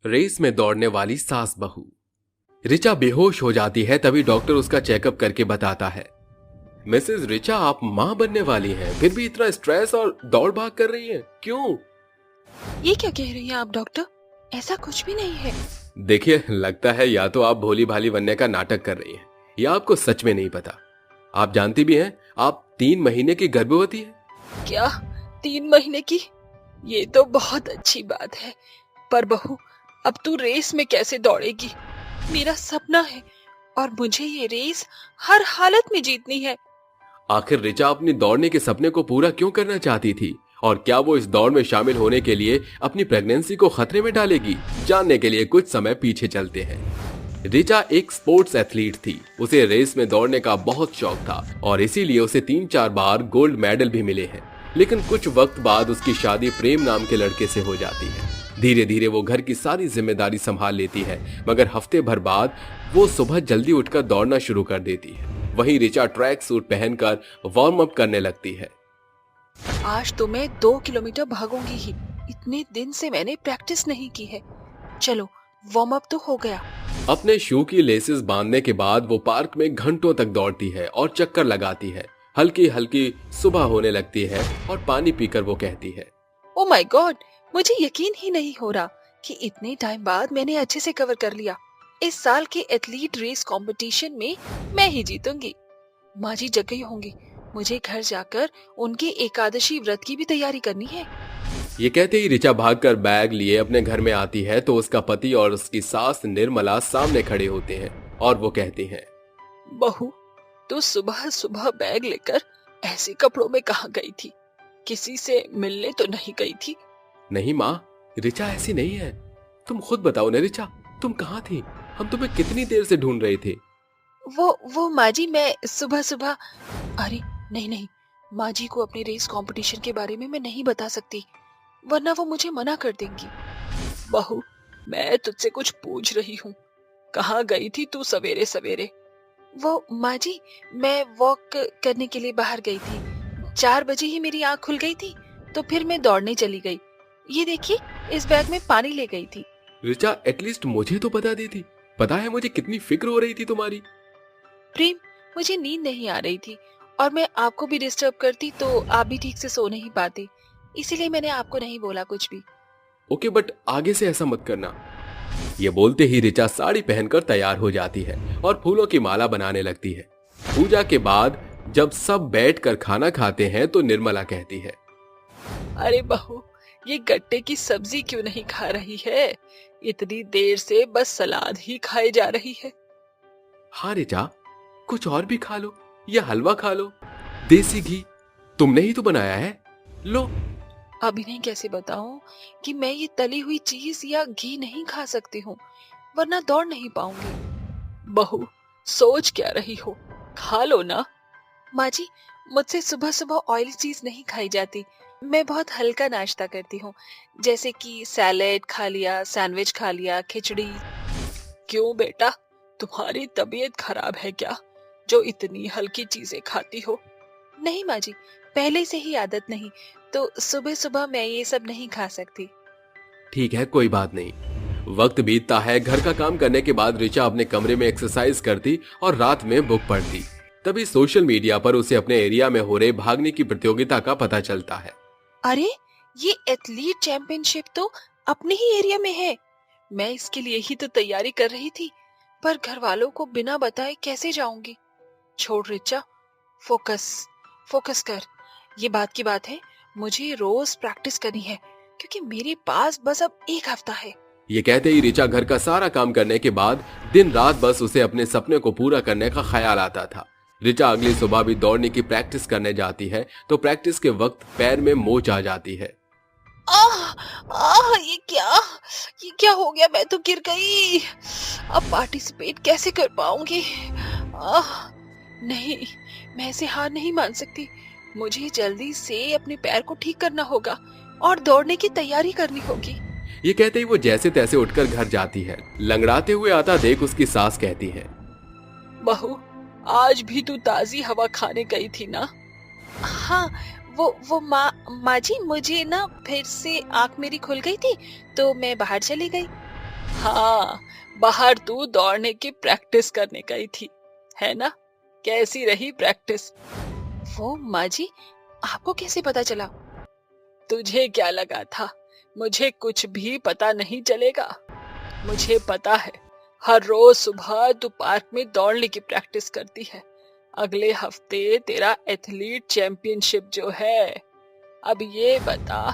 Race में दौड़ने वाली सास बहू। रिचा बेहोश हो जाती है, तभी डॉक्टर उसका चेकअप करके बताता है, मिसेस रिचा आप मां बनने वाली हैं, फिर भी इतना स्ट्रेस और दौड़ भाग कर रही हैं, क्यों? ये क्या कह रही हैं आप डॉक्टर? ऐसा कुछ भी नहीं है। देखिए, लगता है या तो आप भोली भाली बनने का नाटक कर रही हैं या आपको सच में नहीं पता। आप जानती भी हैं आप 3 महीने की गर्भवती हैं। क्या 3 महीने की? ये तो बहुत अच्छी बात है। पर बहू, अब तू रेस में कैसे दौड़ेगी? मेरा सपना है और मुझे ये रेस हर हालत में जीतनी है। आखिर रिचा अपनी दौड़ने के सपने को पूरा क्यों करना चाहती थी और क्या वो इस दौड़ में शामिल होने के लिए अपनी प्रेगनेंसी को खतरे में डालेगी? जानने के लिए कुछ समय पीछे चलते हैं। रिचा एक स्पोर्ट्स एथलीट थी। उसे रेस में दौड़ने का बहुत शौक था और इसीलिए उसे 3-4 बार गोल्ड मेडल भी मिले हैं। लेकिन कुछ वक्त बाद उसकी शादी प्रेम नाम के लड़के से हो जाती है। धीरे धीरे वो घर की सारी जिम्मेदारी संभाल लेती है, मगर हफ्ते भर बाद वो सुबह जल्दी उठकर दौड़ना शुरू कर देती है। वहीं रिचा ट्रैक सूट पहनकर वार्म अप करने लगती है। आज तो मैं 2 किलोमीटर भागूंगी ही। इतने दिन से मैंने प्रैक्टिस नहीं की है। चलो, वार्म अप तो हो गया। अपने शू की लेसेस बांधने के बाद वो पार्क में घंटों तक दौड़ती है और चक्कर लगाती है। हल्की हल्की सुबह होने लगती है और पानी पीकर वो कहती है, ओ माय गॉड, मुझे यकीन ही नहीं हो रहा कि इतने टाइम बाद मैंने अच्छे से कवर कर लिया। इस साल के एथलीट रेस कंपटीशन में मैं ही जीतूंगी। माँ जी जग गई होंगी। मुझे घर जाकर उनके एकादशी व्रत की भी तैयारी करनी है। ये कहते ही रिचा भागकर बैग लिए अपने घर में आती है तो उसका पति और उसकी सास निर्मला सामने खड़े होते हैं और वो कहती हैं, बहू, तू सुबह सुबह बैग लेकर ऐसे कपड़ों में कहाँ गई थी? किसी से मिलने तो नहीं गई थी? नहीं माँ, रिचा ऐसी नहीं है। तुम खुद बताओ ना रिचा, तुम कहाँ थी? हम तुम्हें कितनी देर से ढूंढ रहे थे। वो माँ जी, मैं सुबह सुबह। अरे नहीं नहीं, माँ जी को अपने रेस कंपटीशन के बारे में मैं नहीं बता सकती, वरना वो मुझे मना कर देंगी। बहू, मैं तुझसे कुछ पूछ रही हूँ। कहाँ गई थी तू सवेरे सवेरे? वो माँ जी, मैं वॉक करने के लिए बाहर गई थी। 4 बजे ही मेरी आँख खुल गई थी, तो फिर मैं दौड़ने चली गई। ये देखिए, इस बैग में पानी ले गई थी। रिचा, एटलीस्ट मुझे तो बता देती। पता है मुझे कितनी फिक्र हो रही थी तुम्हारी। प्रेम, मुझे नींद नहीं आ रही थी और मैं आपको भी डिस्टर्ब करती तो आप भी ठीक से सो नहीं पाते, इसीलिए मैंने आपको नहीं बोला कुछ भी। ओके, बट आगे से ऐसा मत करना। ये बोलते ही रिचा साड़ी पहनकर तैयार हो जाती है और फूलों की माला बनाने लगती है। पूजा के बाद जब सब बैठकर खाना खाते हैं तो निर्मला कहती है, अरे बहू, ये गट्टे की सब्जी क्यों नहीं खा रही है? इतनी देर से बस सलाद ही खाए जा रही है। हाँ रिचा, कुछ और भी खा लो या हलवा खा लो, देसी घी तुमने ही तो बनाया है, लो। अभी नहीं कैसे बताऊं कि मैं ये तली हुई चीज या घी नहीं खा सकती हूँ, वरना दौड़ नहीं पाऊंगी। बहू, सोच क्या रही हो? खा लो ना। माँ जी, मुझसे सुबह सुबह ऑयली चीज नहीं खाई जाती। मैं बहुत हल्का नाश्ता करती हूँ, जैसे कि सैलेड खा लिया, सैंडविच खा लिया, खिचड़ी। क्यों बेटा, तुम्हारी तबीयत खराब है क्या, जो इतनी हल्की चीजें खाती हो? नहीं माँ जी, पहले से ही आदत नहीं, तो सुबह सुबह मैं ये सब नहीं खा सकती। ठीक है, कोई बात नहीं। वक्त बीतता है। घर का काम करने के बाद रिचा अपने कमरे में एक्सरसाइज करती और रात में बुक पढ़ती। तभी सोशल मीडिया पर उसे अपने एरिया में हो रहे भागने की प्रतियोगिता का पता चलता है। अरे, ये एथलीट चैंपियनशिप तो अपने ही एरिया में है। मैं इसके लिए ही तो तैयारी कर रही थी, पर घर वालों को बिना बताए कैसे जाऊंगी? छोड़ रिचा, फोकस फोकस कर। ये बात की बात है, मुझे रोज प्रैक्टिस करनी है, क्योंकि मेरे पास बस अब 1 हफ्ता है। ये कहते ही रिचा घर का सारा काम करने के बाद दिन रात बस उसे अपने सपने को पूरा करने का ख्याल आता था। रिचा अगली सुबह भी दौड़ने की प्रैक्टिस करने जाती है तो प्रैक्टिस के वक्त पैर में मोच आ जाती है। आह, आह, ये क्या हो गया? मैं तो गिर गई। अब पार्टिसिपेट कैसे कर पाऊंगी? आह, नहीं, मैं ऐसे हार नहीं मान सकती। मुझे जल्दी से अपने पैर को ठीक करना होगा और दौड़ने की तैयारी करनी होगी। ये कहते ही वो जैसे तैसे उठकर घर जाती है। लंगड़ाते हुए आता देख उसकी सास कहती है, बहू, आज भी तू ताजी हवा खाने गई थी ना? हाँ, वो माँ जी, मुझे ना फिर से आँख मेरी खुल गई थी, तो मैं बाहर चली गई। हाँ, बाहर तू दौड़ने की प्रैक्टिस करने गई थी, है ना? कैसी रही प्रैक्टिस? वो माँ जी, आपको कैसे पता चला? तुझे क्या लगा था मुझे कुछ भी पता नहीं चलेगा? मुझे पता है, हर रोज सुबह तू पार्क में दौड़ने की प्रैक्टिस करती है। अगले हफ्ते तेरा एथलीट चैंपियनशिप जो है। अब ये बता,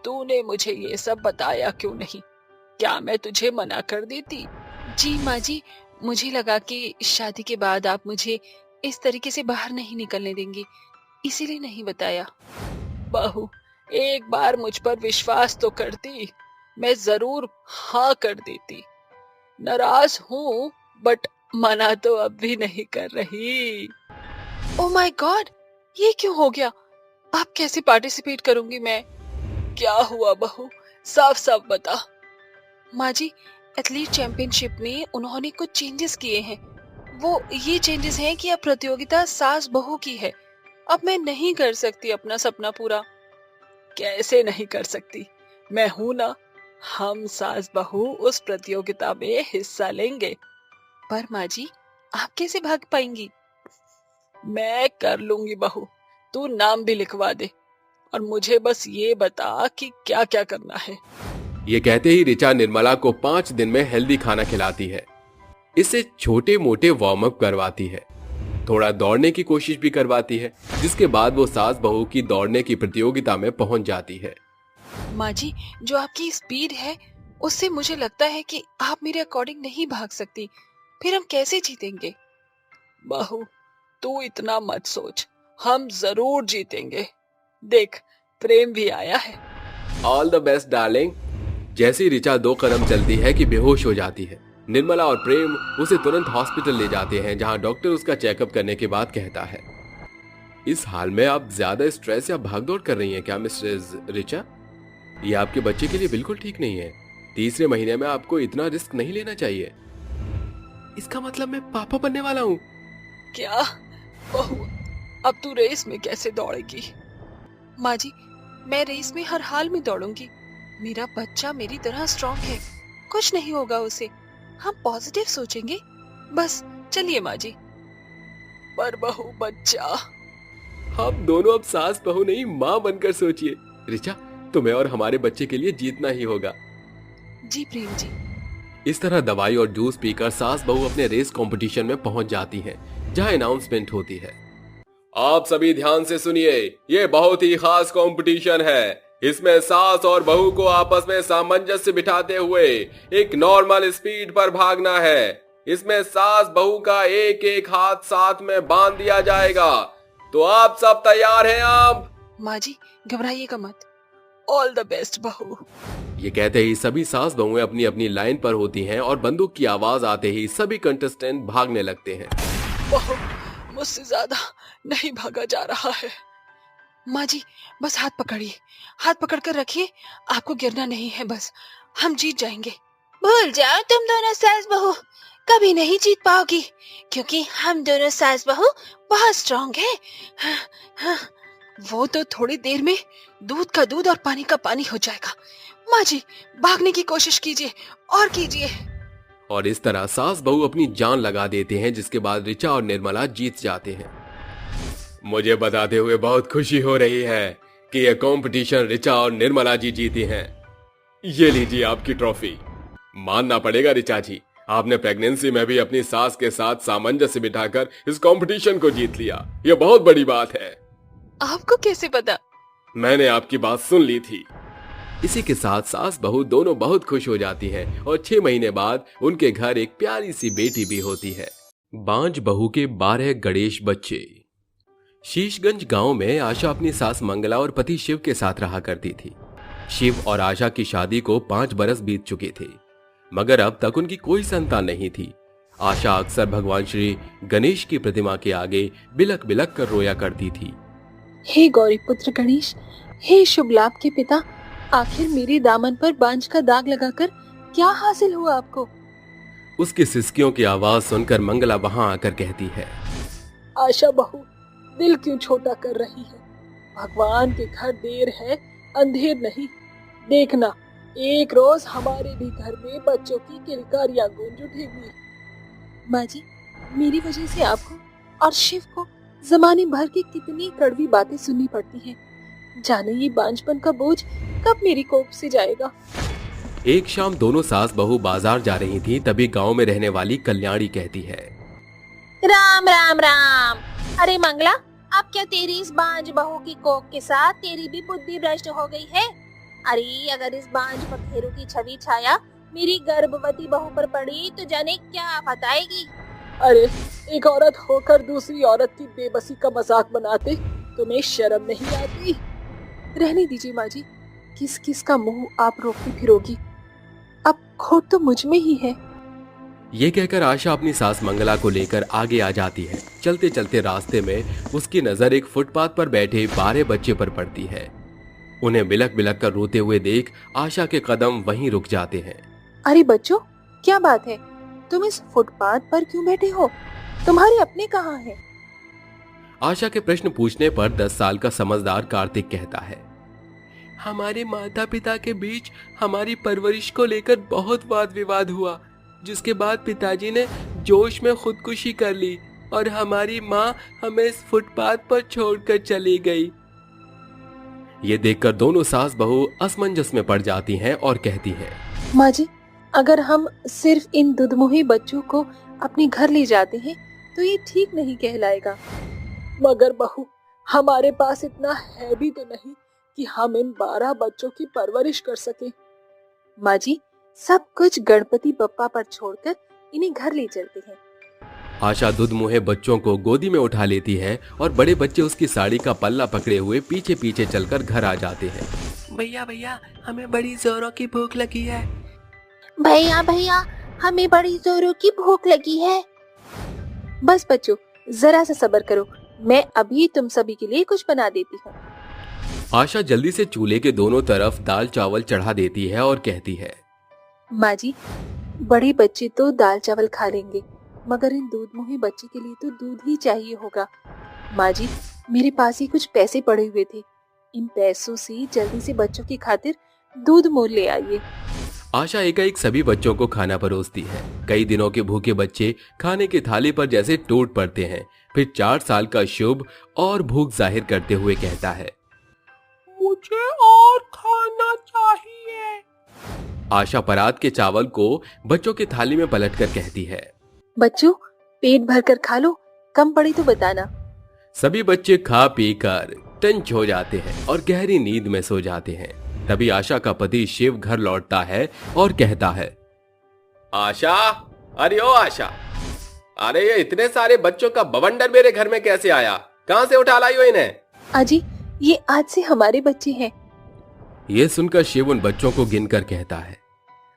तूने मुझे ये सब बताया क्यों नहीं? क्या मैं तुझे मना कर देती? जी माँ जी, मुझे लगा कि शादी के बाद आप मुझे इस तरीके से बाहर नहीं निकलने देंगी, इसीलिए नहीं बताया। बहू, एक बार मुझ पर विश्वास तो करती, मैं जरूर हाँ कर देती। नाराज हूँ, बट मना तो अब भी नहीं कर रही। ओ माय गॉड, ये क्यों हो गया? आप कैसे पार्टिसिपेट करूंगी मैं? क्या हुआ बहू, साफ साफ बता। माँ जी, एथलीट चैंपियनशिप में उन्होंने कुछ चेंजेस किए हैं। वो ये चेंजेस हैं कि अब प्रतियोगिता सास बहू की है। अब मैं नहीं कर सकती अपना सपना पूरा। कैसे नहीं कर सकती? मैं हूं ना। हम सास बहू उस प्रतियोगिता में हिस्सा लेंगे। पर माँ जी, आप कैसे भाग पाएंगी? मैं कर लूंगी बहू, तू नाम भी लिखवा दे और मुझे बस ये बता कि क्या क्या करना है। ये कहते ही ऋचा निर्मला को 5 दिन में हेल्दी खाना खिलाती है। इससे छोटे मोटे वार्म अप करवाती है, थोड़ा दौड़ने की कोशिश भी करवाती है, जिसके बाद वो सास बहू की दौड़ने की प्रतियोगिता में पहुंच जाती है। माँ जी, जो आपकी स्पीड है उससे मुझे लगता है कि आप मेरे अकॉर्डिंग नहीं भाग सकती। फिर हम कैसे जीतेंगे? बहू, तू इतना मत सोच, हम जरूर जीतेंगे। देख, प्रेम भी आया है। All the best darling. जैसी ऋचा 2 कदम चलती है कि बेहोश हो जाती है। निर्मला और प्रेम उसे तुरंत हॉस्पिटल ले जाते हैं, जहां डॉक्टर उसका चेकअप करने के बाद कहता है, इस हाल में आप ज्यादा स्ट्रेस या भागदौड़ कर रही हैं क्या मिसेस ऋचा? ये आपके बच्चे के लिए बिल्कुल ठीक नहीं है। तीसरे महीने में आपको इतना रिस्क नहीं लेना चाहिए। इसका मतलब मैं पापा बनने वाला हूँ? क्या? बहू, अब तू रेस में कैसे दौड़ेगी? माँ जी, मैं रेस में हर हाल में दौड़ूंगी। मेरा बच्चा मेरी तरह स्ट्रॉन्ग है, कुछ नहीं होगा उसे। हम पॉजिटिव सोचेंगे बस। चलिए माँ जी। पर बहू, बच्चा। हम दोनों अब सास बहू नहीं, माँ बनकर सोचिए। ऋचा, तुम्हें और हमारे बच्चे के लिए जीतना ही होगा। जी प्रेम जी। इस तरह दवाई और जूस पीकर सास बहू अपने रेस कंपटीशन में पहुंच जाती हैं, जहां अनाउंसमेंट होती है। आप सभी ध्यान से सुनिए, ये बहुत ही खास कंपटीशन है। इसमें सास और बहू को आपस में सामंजस्य बिठाते हुए एक नॉर्मल स्पीड पर भागना है। इसमें सास बहू का एक एक हाथ साथ में बांध दिया जाएगा। तो आप सब तैयार हैं? आप? माँ जी, घबराइएगा मत। ऑल द बेस्ट बहू। ये कहते ही सभी सास बहुएं अपनी अपनी लाइन पर होती हैं और बंदूक की आवाज आते ही सभी कंटेस्टेंट भागने लगते हैं। बहू, मुझसे ज्यादा नहीं भागा जा रहा है। माँ जी, बस हाथ पकड़िए, हाथ पकड़कर रखिए, आपको गिरना नहीं है। बस हम जीत जाएंगे। भूल जाओ तुम दोनों सास बहू, कभी नहीं जीत पाओगी, क्योंकि हम दोनों सास बहू बहुत स्ट्रॉन्ग हैं। हाँ, हाँ, वो तो थोड़ी देर में दूध का दूध और पानी का पानी हो जाएगा। माँ जी, भागने की कोशिश कीजिए और कीजिए। और इस तरह सास बहू अपनी जान लगा देते हैं, जिसके बाद ऋचा और निर्मला जीत जाते हैं। मुझे बताते हुए बहुत खुशी हो रही है कि यह कंपटीशन ऋचा और निर्मला जी जीती हैं। ये लीजिए आपकी ट्रॉफी। मानना पड़ेगा ऋचा जी, आपने प्रेगनेंसी में भी अपनी सास के साथ सामंजस्य बिठाकर इस कंपटीशन को जीत लिया। यह बहुत बड़ी बात है। आपको कैसे पता? मैंने आपकी बात सुन ली थी। इसी के साथ सास बहू दोनों बहुत खुश हो जाती हैं और 6 महीने बाद उनके घर एक प्यारी सी बेटी भी होती है। बांझ बहू के 12 गणेश बच्चे। शीशगंज गांव में आशा अपनी सास मंगला और पति शिव के साथ रहा करती थी। शिव और आशा की शादी को 5 बरस बीत चुके थे, मगर अब तक उनकी कोई संतान नहीं थी। आशा अक्सर भगवान श्री गणेश की प्रतिमा के आगे बिलक बिलक कर रोया करती थी। हे गौरी पुत्र गणेश, हे शुभ लाभ के पिता, आखिर मेरे दामन पर बांझ का दाग लगाकर क्या हासिल हुआ आपको? उसकी सिसकियों की आवाज सुनकर मंगला वहां आकर कहती है, आशा बहू, दिल क्यों छोटा कर रही है? भगवान के घर देर है, अंधेर नहीं। देखना, एक रोज हमारे भी घर में बच्चों की किलकारियां गूंज उठेगी। माँ जी, मेरी वजह से आपको और शिव को जमाने भर की कितनी कड़वी बातें सुननी पड़ती हैं। जाने ये बांझपन का बोझ कब मेरी कोख से जाएगा। एक शाम दोनों सास बहू बाजार जा रही थी, तभी गांव में रहने वाली कल्याणी कहती है, राम राम राम। अरे मंगला, अब क्या तेरी इस बांझ बहू की कोख के साथ तेरी भी बुद्धि भ्रष्ट हो गई है? अरे अगर इस बांझ पखेरु की छवि छाया मेरी गर्भवती बहू पर पड़ी तो जाने क्या आफत आएगी। अरे एक औरत होकर दूसरी औरत की बेबसी का मजाक बनाते तुम्हें शर्म नहीं आती? रहने दीजिए माँ जी, किस किस का मुंह आप रोकती फिरोगी। अब खोट तो मुझ में ही है। ये कहकर आशा अपनी सास मंगला को लेकर आगे आ जाती है। चलते चलते रास्ते में उसकी नजर एक फुटपाथ पर बैठे 12 बच्चे पर पड़ती है। उन्हें बिलक बिलक कर रोते हुए देख आशा के कदम वहीं रुक जाते हैं। अरे बच्चों, क्या बात है? तुम इस फुटपाथ पर क्यों बैठे हो? तुम्हारे अपने कहाँ हैं? आशा के प्रश्न पूछने पर 10 साल का समझदार कार्तिक कहता है, हमारे माता पिता के बीच हमारी परवरिश को लेकर बहुत वाद विवाद हुआ, जिसके बाद पिताजी ने जोश में खुदकुशी कर ली और हमारी माँ हमें इस फुटपाथ पर छोड़कर चली गई। ये देखकर दोनों सास बहू असमंजस में पड़ जाती हैं और कहती हैं, माँ जी, अगर हम सिर्फ इन दुधमुही बच्चों को अपने घर ले जाते हैं तो ये ठीक नहीं कहलाएगा। मगर बहू, हमारे पास इतना है भी तो नहीं कि हम इन 12 बच्चों की परवरिश कर सके। माँ जी, सब कुछ गणपति बप्पा पर छोड़कर इन्हें घर ले चलते हैं। आशा दूध मुहे बच्चों को गोदी में उठा लेती है और बड़े बच्चे उसकी साड़ी का पल्ला पकड़े हुए पीछे पीछे चलकर घर आ जाते हैं। भैया भैया, हमें बड़ी जोरों की भूख लगी है। भैया भैया, हमें बड़ी जोरों की भूख लगी है। बस बच्चों, जरा सा सब्र करो, मैं अभी तुम सभी के लिए कुछ बना देती हूँ। आशा जल्दी से चूल्हे के दोनों तरफ दाल चावल चढ़ा देती है और कहती है, माँ जी, बड़े बच्चे तो दाल चावल खा लेंगे, मगर इन दूध मुहे बच्चे के लिए तो दूध ही चाहिए होगा। माँ जी, मेरे पास ही कुछ पैसे पड़े हुए थे, इन पैसों से जल्दी से बच्चों की खातिर दूध मोल ले आइए। आशा एकाएक सभी बच्चों को खाना परोसती है। कई दिनों के भूखे बच्चे खाने की थाली पर जैसे टूट पड़ते हैं। फिर 4 साल का शुभ और भूख जाहिर करते हुए कहता है, मुझे और खाना चाहिए। आशा परात के चावल को बच्चों की थाली में पलटकर कहती है, बच्चों, पेट भरकर खा लो, कम पड़ी तो बताना। सभी बच्चे खा पी कर टंच हो जाते हैं और गहरी नींद में सो जाते हैं। तभी आशा का पति शिव घर लौटता है और कहता है, आशा, अरे ओ आशा, अरे ये इतने सारे बच्चों का बवंडर मेरे घर में कैसे आया? कहां से उठा लाई हो इन्हें? अजी, ये आज से हमारे बच्चे हैं। ये सुनकर शिव उन बच्चों को गिनकर कहता है,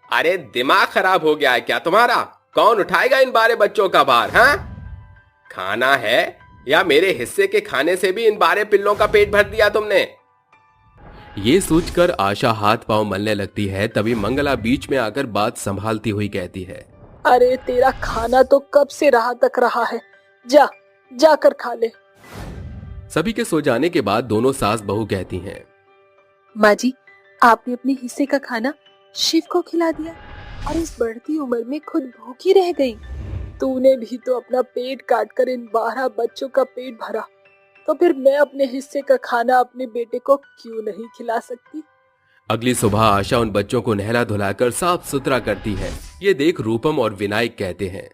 अरे दिमाग खराब हो गया है क्या तुम्हारा? कौन उठाएगा इन 12 बच्चों का भार? हाँ, खाना है या मेरे हिस्से के खाने से भी इन 12 पिल्लों का पेट भर दिया तुमने? ये सोचकर आशा हाथ पांव मलने लगती है। तभी मंगला बीच में आकर बात संभालती हुई कहती है, अरे तेरा खाना तो कब से रहा तक रहा है, जा जाकर खा ले। सभी के सो जाने के बाद दोनों सास बहू कहती हैं, माँ जी, आपने अपने हिस्से का खाना शिव को खिला दिया और इस बढ़ती उम्र में खुद भूखी रह गई। तूने भी तो अपना पेट काटकर इन 12 बच्चों का पेट भरा, तो फिर मैं अपने हिस्से का खाना अपने बेटे को क्यों नहीं खिला सकती? अगली सुबह आशा उन बच्चों को नहला धुलाकर साफ सुथरा करती है। ये देख रूपम और विनायक कहते हैं,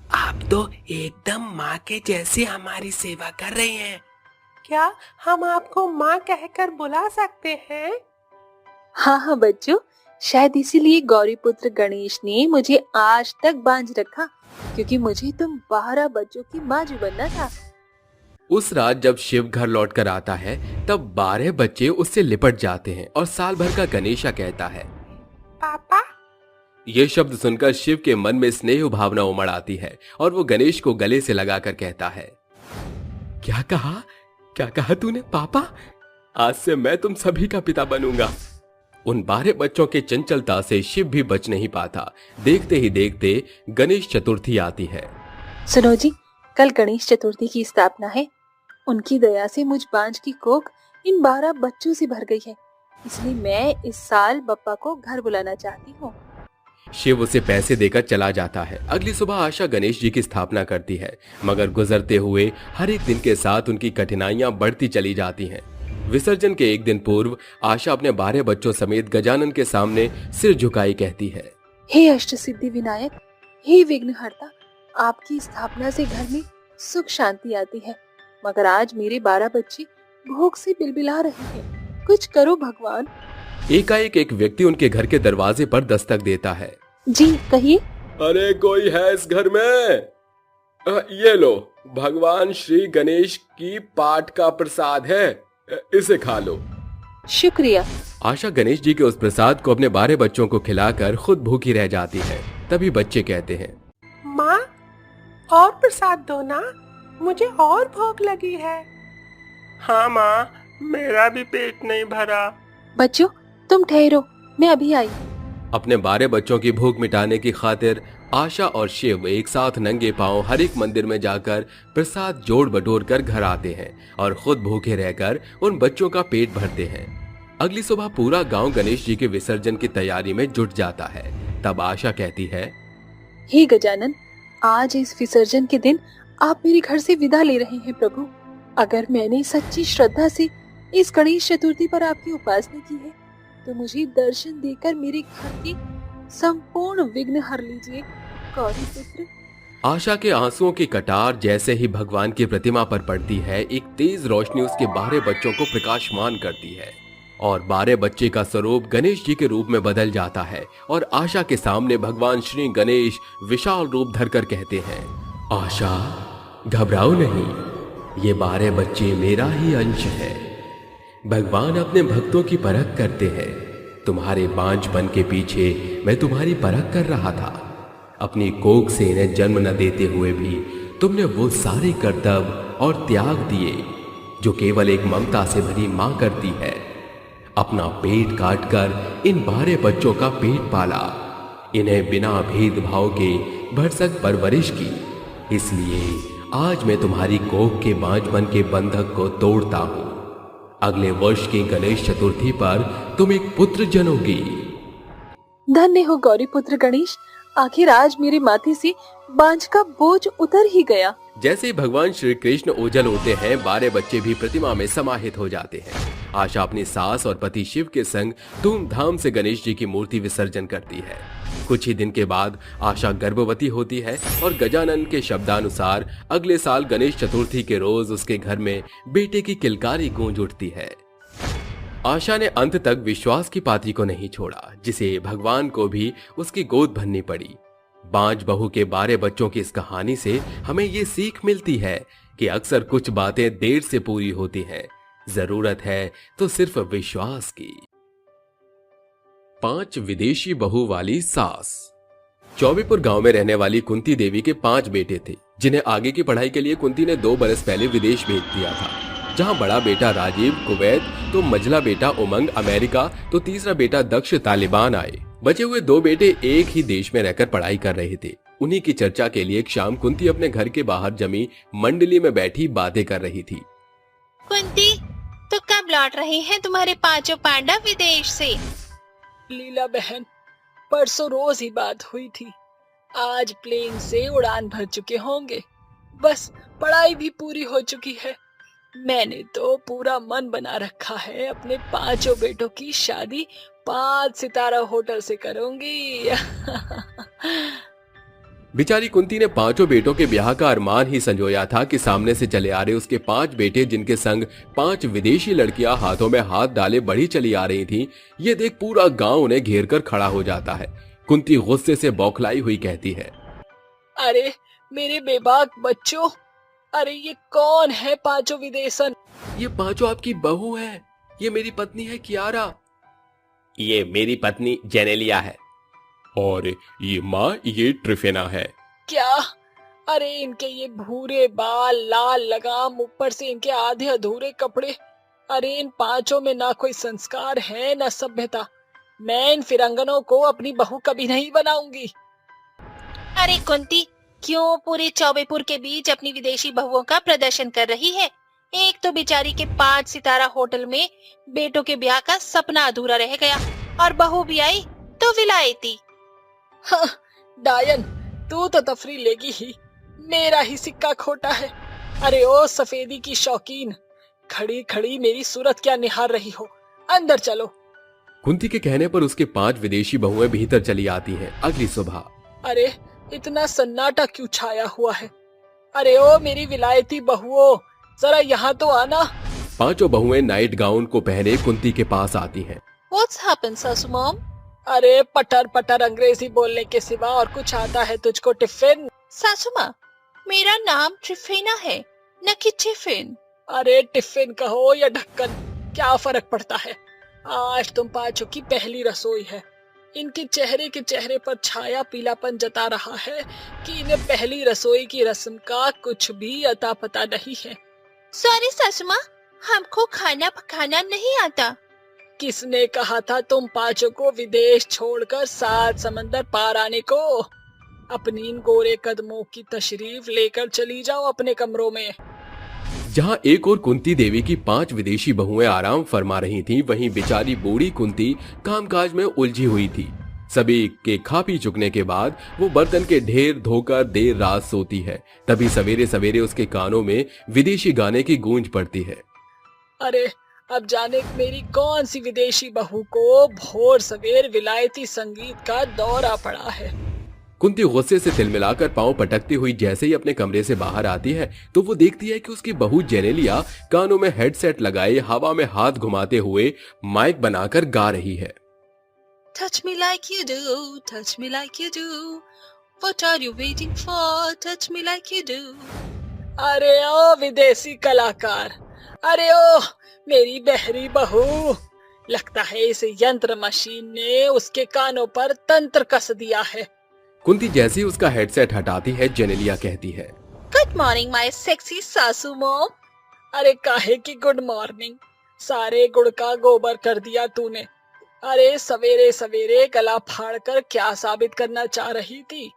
आप तो एकदम माँ के जैसे हमारी सेवा कर रही हैं। क्या हम आपको माँ कहकर बुला सकते हैं? हाँ हाँ बच्चों, शायद इसीलिए गौरी पुत्र गणेश ने मुझे आज तक बांझ रखा, क्योंकि मुझे तुम 12 बच्चों की माँ जो बनना था। उस रात जब शिव घर लौट कर आता है तब 12 बच्चे उससे लिपट जाते हैं और साल भर का गणेशा कहता है, पापा। ये शब्द सुनकर शिव के मन में स्नेह भावना उमड़ आती है और वो गणेश को गले से लगाकर कहता है, क्या कहा? क्या कहा तूने पापा? आज से मैं तुम सभी का पिता बनूंगा। उन 12 बच्चों के चंचलता से शिव भी बच नहीं पाता। देखते ही देखते गणेश चतुर्थी आती है। सुनो जी, कल गणेश चतुर्थी की स्थापना है। उनकी दया से मुझ बांझ की कोख इन 12 बच्चों से भर गई है। इसलिए मैं इस साल बप्पा को घर बुलाना चाहती हूँ। शिव उसे पैसे देकर चला जाता है। अगली सुबह आशा गणेश जी की स्थापना करती है, मगर गुजरते हुए हर एक दिन के साथ उनकी कठिनाइयां बढ़ती चली जाती हैं। विसर्जन के एक दिन पूर्व आशा अपने 12 बच्चों समेत गजानन के सामने सिर झुकाई कहती है, हे अष्ट सिद्धि विनायक, हे विघ्नहर्ता, आपकी स्थापना से घर में सुख शांति आती है, मगर आज मेरे 12 बच्चे भूख से बिलबिला रहे हैं, कुछ करो भगवान। एकाएक एक व्यक्ति उनके घर के दरवाजे पर दस्तक देता है। जी कहिए। अरे कोई है इस घर में? ये लो, भगवान श्री गणेश की पाठ का प्रसाद है, इसे खा लो। शुक्रिया। आशा गणेश जी के उस प्रसाद को अपने 12 बच्चों को खिलाकर खुद भूखी रह जाती है। तभी बच्चे कहते हैं, माँ और प्रसाद दो ना, मुझे और भूख लगी है। हाँ माँ, मेरा भी पेट नहीं भरा। बच्चों तुम ठहरो, मैं अभी आई। अपने 12 बच्चों की भूख मिटाने की खातिर आशा और शिव एक साथ नंगे पांव हर एक मंदिर में जाकर प्रसाद जोड़ बटोर कर घर आते हैं और खुद भूखे रहकर उन बच्चों का पेट भरते हैं। अगली सुबह पूरा गांव गणेश जी के विसर्जन की तैयारी में जुट जाता है। तब आशा कहती है, हे गजानन, आज इस विसर्जन के दिन आप मेरे घर से विदा ले रहे हैं प्रभु। अगर मैंने सच्ची श्रद्धा से इस गणेश चतुर्थी पर आपकी उपासना की है तो मुझे दर्शन देकर मेरे घर के संपूर्ण विघ्न हर लीजिए गौरी पुत्र। आशा के आंसुओं की कटार जैसे ही भगवान की प्रतिमा पर पड़ती है, एक तेज रोशनी उसके 12 बच्चों को प्रकाशमान करती है और 12 बच्चे का स्वरूप गणेश जी के रूप में बदल जाता है और आशा के सामने भगवान श्री गणेश विशाल रूप धरकर कहते हैं, आशा घबराओ नहीं, ये 12 बच्चे मेरा ही अंश है। भगवान अपने भक्तों की परख करते हैं। तुम्हारे बांझपन के पीछे मैं तुम्हारी परख कर रहा था। अपनी कोख से इन्हें जन्म न देते हुए भी तुमने वो सारे कर्तव्य और त्याग दिए जो केवल एक ममता से भरी मां करती है। अपना पेट काटकर इन 12 बच्चों का पेट पाला, इन्हें बिना भेदभाव के भरसक परवरिश की। इसलिए आज मैं तुम्हारी कोख के बांझपन के बंधक को तोड़ता हूं। अगले वर्ष की गणेश चतुर्थी पर तुम एक पुत्र जनोगी। धन्य हो गौरी पुत्र गणेश, आखिर आज मेरे माथे से बांझ का बोझ उतर ही गया। जैसे ही भगवान श्री कृष्ण ओझल होते हैं, 12 बच्चे भी प्रतिमा में समाहित हो जाते हैं। आशा अपनी सास और पति शिव के संग धूमधाम से गणेश जी की मूर्ति विसर्जन करती है। कुछ ही दिन के बाद आशा गर्भवती होती है और गजानन के शब्दानुसार अगले साल गणेश चतुर्थी के रोज उसके घर में बेटे की किलकारी गूंज उठती है। आशा ने अंत तक विश्वास की पात्री को नहीं छोड़ा, जिसे भगवान को भी उसकी गोद भरनी पड़ी। बांझ बहू के 12 बच्चों की इस कहानी से हमें ये सीख मिलती है कि अक्सर कुछ बातें देर से पूरी होती हैं, जरूरत है तो सिर्फ विश्वास की। 5 विदेशी बहू वाली सास। चौबेपुर गांव में रहने वाली कुंती देवी के 5 बेटे थे, जिन्हें आगे की पढ़ाई के लिए कुंती ने 2 बरस पहले विदेश भेज दिया था। जहां बड़ा बेटा राजीव कुवैत, तो मझला बेटा उमंग अमेरिका, तो तीसरा बेटा दक्ष तालिबान आए। बचे हुए 2 बेटे एक ही देश में रहकर पढ़ाई कर रहे थे। उन्हीं की चर्चा के लिए एक शाम कुंती अपने घर के बाहर जमी मंडली में बैठी बातें कर रही थी। कुंती, तो कब लौट रहे हैं तुम्हारे 5 पांडव विदेश से? लीला बहन, परसों रोज ही बात हुई थी। आज प्लेन से उड़ान भर चुके होंगे। बस पढ़ाई भी पूरी हो चुकी है। मैंने तो पूरा मन बना रखा है, अपने 5 बेटों की शादी 5 सितारा होटल से करूंगी। बेचारी कुंती ने 5 बेटों के ब्याह का अरमान ही संजोया था कि सामने से चले आ रहे उसके 5 बेटे, जिनके संग 5 विदेशी लड़कियां हाथों में हाथ डाले बढ़ी चली आ रही थीं, ये देख पूरा गांव उन्हें घेर कर खड़ा हो जाता है। कुंती गुस्से से बौखलाई हुई कहती है, अरे मेरे बेबाक बच्चों, अरे ये कौन है 5 विदेशन? ये 5 आपकी बहू है। ये मेरी पत्नी है कियारा। ये मेरी पत्नी जेनेलिया है। और ये माँ, ये ट्रिफेना है। क्या? अरे इनके ये भूरे बाल, लाल लगाम, ऊपर से इनके आधे अधूरे कपड़े। अरे इन 5 में ना कोई संस्कार है ना सभ्यता। मैं इन फिरंगनों को अपनी बहू कभी नहीं बनाऊंगी। अरे कुंती, क्यों पूरे चौबेपुर के बीच अपनी विदेशी बहुओं का प्रदर्शन कर रही है? एक तो बेचारी के 5 सितारा होटल में बेटों के ब्याह का सपना अधूरा रह गया और बहू भी आई तो विलायती। हाँ, डायन तू तो तफरी लेगी ही, मेरा ही सिक्का खोटा है। अरे ओ सफेदी की शौकीन, खड़ी खड़ी मेरी सूरत क्या निहार रही हो, अंदर चलो। कुंती के कहने पर उसके 5 विदेशी बहुएं भीतर चली आती हैं। अगली सुबह अरे इतना सन्नाटा क्यों छाया हुआ है? अरे ओ मेरी विलायती बहुओं, जरा यहाँ तो आना। 5 बहुएं नाइट गाउन को पहने कुंती के पास आती हैं। What's happened, सासू मॉम? अरे पटर पटर अंग्रेजी बोलने के सिवा और कुछ आता है तुझको टिफिन? सासू माँ, मेरा नाम ट्रिफिना है, न कि टिफिन। अरे टिफिन कहो या ढक्कन, क्या फर्क पड़ता है? आज तुम 5 की पहली रसोई है। इनके चेहरे के चेहरे पर छाया पीलापन जता रहा है कि इन्हें पहली रसोई की रस्म का कुछ भी अता पता नहीं है। सॉरी सासू माँ, हमको खाना पकाना नहीं आता। किसने कहा था तुम 5 को विदेश छोड़कर 7 समंदर पार आने को? अपनी इन गोरे कदमों की तशरीफ लेकर चली जाओ अपने कमरों में। जहां एक और कुंती देवी की 5 विदेशी बहुएं आराम फरमा रही थीं, वहीं बेचारी बूढ़ी कुंती कामकाज में उलझी हुई थी। सभी के खा पी चुकने के बाद वो बर्तन के ढेर धोकर देर रात सोती है। तभी सवेरे सवेरे उसके कानों में विदेशी गाने की गूंज पड़ती है। अरे अब जाने मेरी कौन सी विदेशी बहू को भोर सवेर विलायती संगीत का दौरा पड़ा है। कुंती गुस्से से तिलमिलाकर पांव पटकती हुई जैसे ही अपने कमरे से बाहर आती है तो वो देखती है कि उसकी बहू जेनेलिया कानों में हेडसेट लगाए हवा में हाथ घुमाते हुए माइक बनाकर गा रही है। Touch me like you do, touch me like you do. What are you waiting for? Touch me like you do. अरे ओ विदेशी कलाकार, अरे ओ मेरी बहरी बहू, लगता है इस यंत्र मशीन ने उसके कानों पर तंत्र कस दिया है। कुंती जैसे ही उसका हेडसेट हटाती है, जेनेलिया कहती है, Good morning, my sexy सासू मॉम। अरे काहे की गुड मॉर्निंग, सारे गुड़ का गोबर कर दिया तूने। अरे सवेरे सवेरे गला फाड़ कर क्या साबित करना चाह रही थी?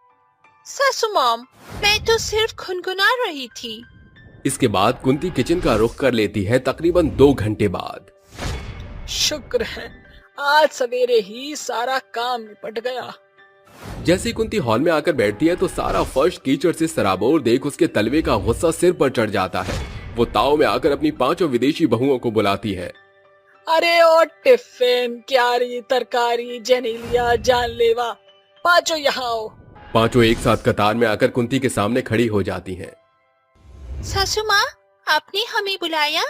सासू मॉम, मैं तो सिर्फ गुनगुना रही थी। इसके बाद कुंती किचन का रुख कर लेती है। तकरीबन 2 घंटे बाद शुक्र है आज सवेरे ही सारा काम निपट गया। जैसे ही कुंती हॉल में आकर बैठती है तो सारा फर्श कीचड़ से सराबोर देख उसके तलवे का गुस्सा सिर पर चढ़ जाता है। वो ताव में आकर अपनी 5 विदेशी बहुओं को बुलाती है। अरे ओ टिफिन, क्यारी, तरकारी, जेनेलिया, जानलेवा, 5 यहाँ आओ। 5 एक साथ कतार में आकर कुंती के सामने खड़ी हो जाती हैं। सासू माँ, आपने हमें बुलाया?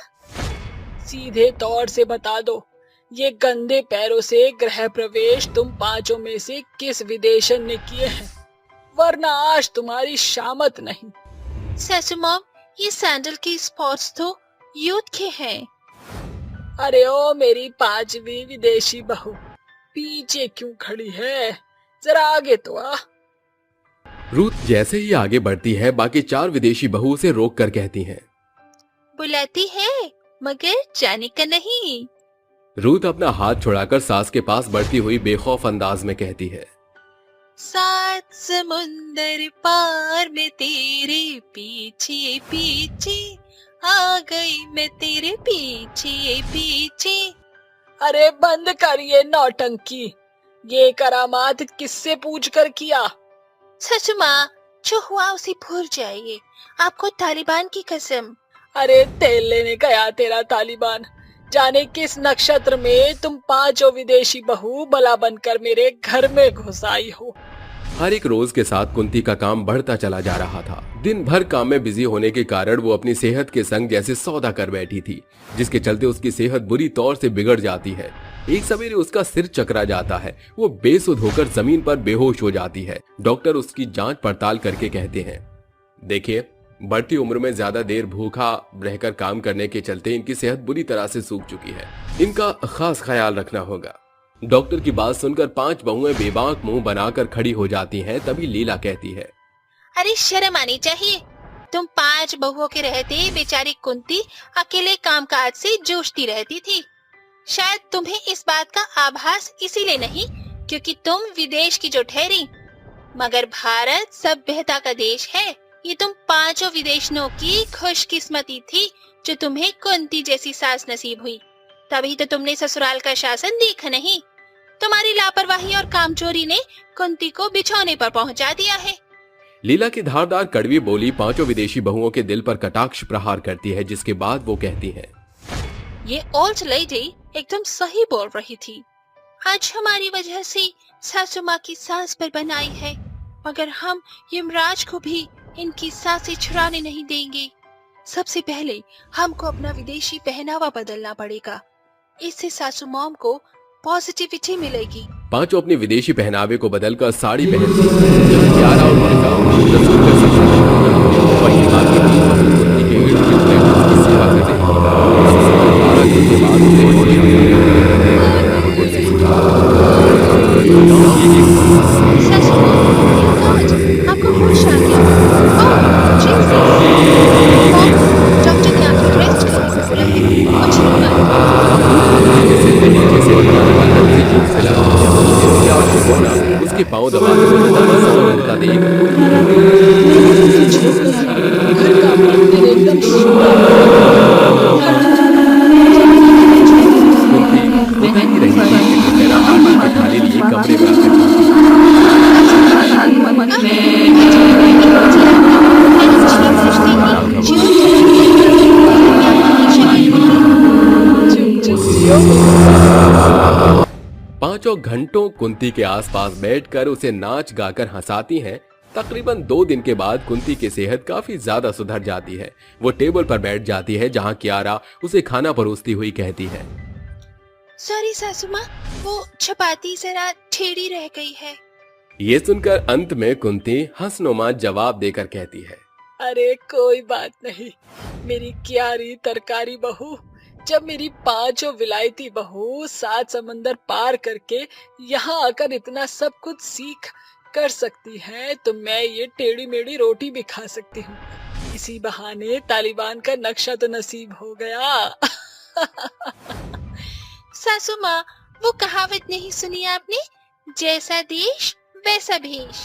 सीधे तौर से बता दो, ये गंदे पैरों से गृह प्रवेश तुम 5 में से किस विदेशन ने किए हैं, वरना आज तुम्हारी शामत नहीं। सासू मॉम, ये सैंडल के स्पॉट्स तो यूथ के हैं। अरे ओ मेरी 5वीं विदेशी बहू, पीछे क्यों खड़ी है, जरा आगे तो आ। रूथ जैसे ही आगे बढ़ती है, बाकी 4 विदेशी बहू उसे रोक कर कहती हैं, बुलाती है मगर जाने का नहीं। रूथ अपना हाथ छुड़ाकर सास के पास बढ़ती हुई बेखौफ अंदाज में कहती है, 7 समुंदर पार में तेरे पीछे पीछे आ गई, मैं तेरे पीछे पीछे। अरे बंद कर ये नौटंकी, ये करामात किससे पूछ कर किया? ससु माँ, जो हुआ उसे भूल जाइए, आपको तालिबान की कसम। अरे तेल लेने गया तेरा तालिबान, जाने किस नक्षत्र में तुम 5 विदेशी बहू बला बनकर मेरे घर में घुस आई हो। हर एक रोज के साथ कुंती का काम बढ़ता चला जा रहा था। दिन भर काम में बिजी होने के कारण वो अपनी सेहत के संग जैसे सौदा कर बैठी थी, जिसके चलते उसकी सेहत बुरी तौर से बिगड़ जाती है। एक सवेरे उसका सिर चकरा जाता है, वो बेसुध होकर जमीन पर बेहोश हो जाती है। डॉक्टर उसकी जांच पड़ताल करके कहते हैं, देखिए, बढ़ती उम्र में ज्यादा देर भूखा रहकर काम करने के चलते इनकी सेहत बुरी तरह से सूख चुकी है, इनका खास ख्याल रखना होगा। डॉक्टर की बात सुनकर 5 बहुएं बेबाक मुंह बनाकर खड़ी हो जाती हैं। तभी लीला कहती है, अरे शर्म आनी चाहिए, तुम 5 बहुओं के रहते बेचारी कुंती अकेले कामकाज से जूझती रहती थी। शायद तुम्हें इस बात का आभास इसीलिए नहीं क्योंकि तुम विदेश की जो ठहरी, मगर भारत सभ्यता का देश है। ये तुम 5 विदेशियों की खुशकिस्मती थी जो तुम्हें कुंती जैसी सास नसीब हुई। तभी तो तुमने ससुराल का शासन देखा नहीं। तुम्हारी लापरवाही और कामचोरी ने कुंती को बिछौने पर पहुंचा दिया है। लीला की धारदार कड़वी बोली पांचों विदेशी बहुओं के दिल पर कटाक्ष प्रहार करती है, जिसके बाद वो कहती है, ये ओल्ड लेडी एकदम सही बोल रही थी। आज हमारी वजह से सासू माँ की सांस पर बनाई है, मगर हम यमराज को भी इनकी सांसें छुड़ाने नहीं देंगे। सबसे पहले हमको अपना विदेशी पहनावा बदलना पड़ेगा, इससे सासू मॉम को पॉजिटिविटी मिलेगी। पांचों अपने विदेशी पहनावे को बदलकर साड़ी पहनती हैं, जहाँ कियारा और मोनिका रसूल का सफर करती हैं। वहीं बाकी तीन बहू कुंती के इर्द गिर्द बैठ उसकी सेवा कर रही हैं। इसी समय 12 दिन के बाद उसे होश आया। कुर्सी से उठा। सासू माँ, आपको होश आ गया। ओह, जीसस। मॉम, डॉक्टर ने आपको रेस्ट करने को बोला है। कुछ नहीं उसके पाँव दबाते हुए होता देख खाने लिए कमरे में पांचों घंटों कुंती के आसपास बैठकर उसे नाच गाकर हंसाती हैं। तकरीबन 2 दिन के बाद कुंती की सेहत काफी ज्यादा सुधर जाती है। वो टेबल पर बैठ जाती है, जहां कियारा उसे खाना परोसती हुई कहती है, सॉरी सासू माँ, वो चपाती जरा टेढ़ी रह गई है। ये सुनकर अंत में कुंती हंसनुमा जवाब देकर कहती है, अरे कोई बात नहीं मेरी क्यारी तरकारी बहू। जब मेरी पांचों विलायती बहू 7 समंदर पार करके यहाँ आकर इतना सब कुछ सीख कर सकती हैं, तो मैं ये टेढ़ी मेढ़ी रोटी भी खा सकती हूँ। इसी बहाने तालिबान का नक्शा तो नसीब हो गया। सासू माँ, वो कहावत नहीं सुनी आपने, जैसा देश वैसा भेष।